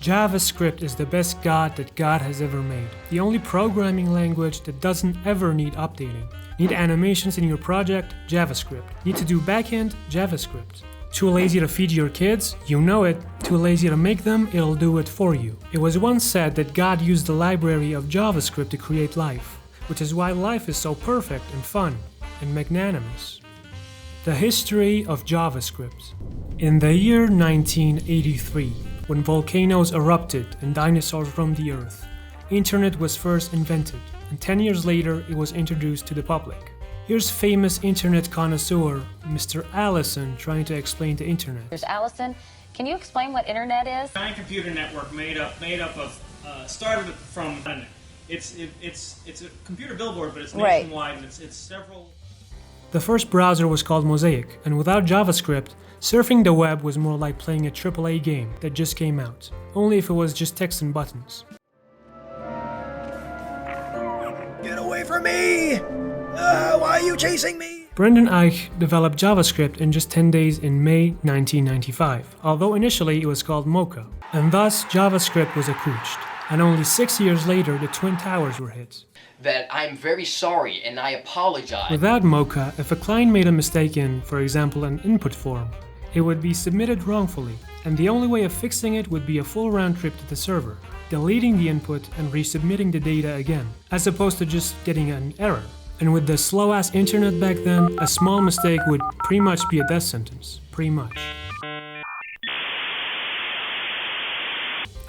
JavaScript is the best God that God has ever made. The only programming language that doesn't ever need updating. Need animations in your project? JavaScript. Need to do backend? JavaScript. Too lazy to feed your kids? You know it. Too lazy to make them? It'll do it for you. It was once said that God used the library of JavaScript to create life, which is why life is so perfect and fun and magnanimous. The history of JavaScript. In the year 1983, when volcanoes erupted and dinosaurs roamed the earth, internet was first invented, and 10 years later it was introduced to the public. Here's famous internet connoisseur, Mr. Allison, trying to explain the internet. Here's Allison. Can you explain what internet is? Giant computer network made up of started from it's a computer billboard, but it's nationwide, and it's several. The first browser was called Mosaic, and without JavaScript, surfing the web was more like playing a AAA game that just came out, only if it was just text and buttons. Get away from me! Why are you chasing me? Brendan Eich developed JavaScript in just 10 days in May 1995, although initially it was called Mocha, and thus JavaScript was approached. And only 6 years later, the Twin Towers were hit. That I'm very sorry and I apologize. Without Mocha, if a client made a mistake in, for example, an input form, it would be submitted wrongfully, and the only way of fixing it would be a full round trip to the server, deleting the input and resubmitting the data again, as opposed to just getting an error. And with the slow-ass internet back then, a small mistake would pretty much be a death sentence. Pretty much.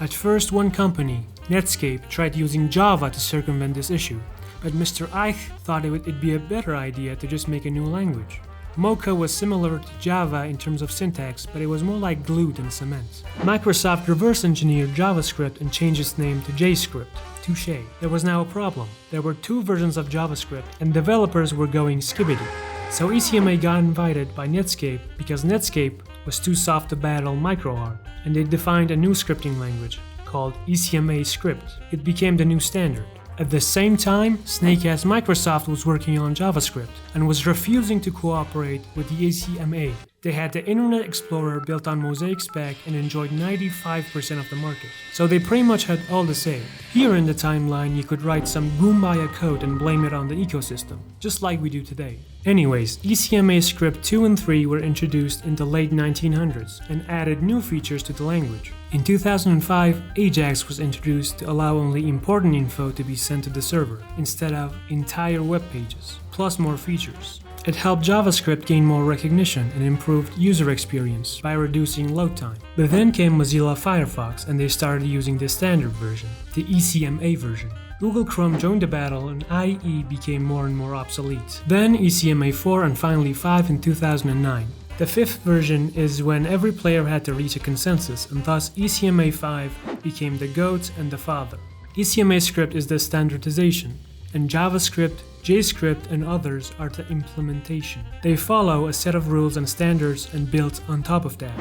At first, one company, Netscape, tried using Java to circumvent this issue, but Mr. Eich thought it'd be a better idea to just make a new language. Mocha was similar to Java in terms of syntax, but it was more like glue than cement. Microsoft reverse engineered JavaScript and changed its name to JScript. Touché. There was now a problem. There were two versions of JavaScript, and developers were going skibbity. So ECMA got invited by Netscape because Netscape was too soft to battle MicroHard, and they defined a new scripting language called ECMAScript. It became the new standard. At the same time, snake-ass Microsoft was working on JavaScript and was refusing to cooperate with the ECMA. They had the Internet Explorer built on Mosaic spec and enjoyed 95% of the market. So they pretty much had all the say. Here in the timeline, you could write some Goombaya code and blame it on the ecosystem, just like we do today. Anyways, ECMAScript 2 and 3 were introduced in the late 1900s and added new features to the language. In 2005, Ajax was introduced to allow only important info to be sent to the server, instead of entire web pages, plus more features. It helped JavaScript gain more recognition and improved user experience by reducing load time. But then came Mozilla Firefox and they started using the standard version, the ECMA version. Google Chrome joined the battle and IE became more and more obsolete. Then ECMA 4 and finally 5 in 2009. The fifth version is when every player had to reach a consensus, and thus ECMA 5 became the GOAT and the father. ECMAScript is the standardization, and JavaScript, JScript, and others are the implementation. They follow a set of rules and standards and built on top of that.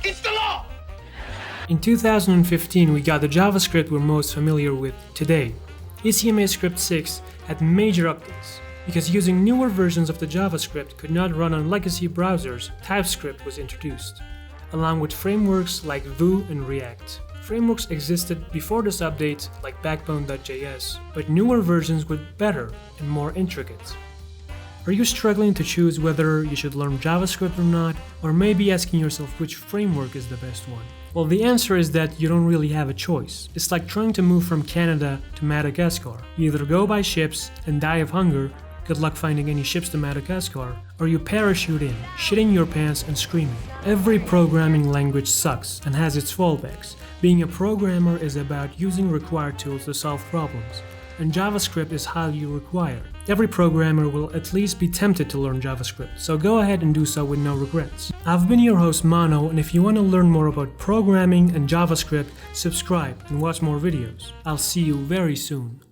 It's the law! In 2015, we got the JavaScript we're most familiar with today. ECMAScript 6 had major updates. Because using newer versions of the JavaScript could not run on legacy browsers, TypeScript was introduced, along with frameworks like Vue and React. Frameworks existed before this update, like Backbone.js, but newer versions were better and more intricate. Are you struggling to choose whether you should learn JavaScript or not, or maybe asking yourself which framework is the best one? Well, the answer is that you don't really have a choice. It's like trying to move from Canada to Madagascar. You either go by ships and die of hunger, good luck finding any ships to Madagascar, or you parachute in, shitting your pants and screaming. Every programming language sucks and has its fallbacks. Being a programmer is about using required tools to solve problems, and JavaScript is highly required. Every programmer will at least be tempted to learn JavaScript, so go ahead and do so with no regrets. I've been your host Mano, and if you want to learn more about programming and JavaScript, subscribe and watch more videos. I'll see you very soon.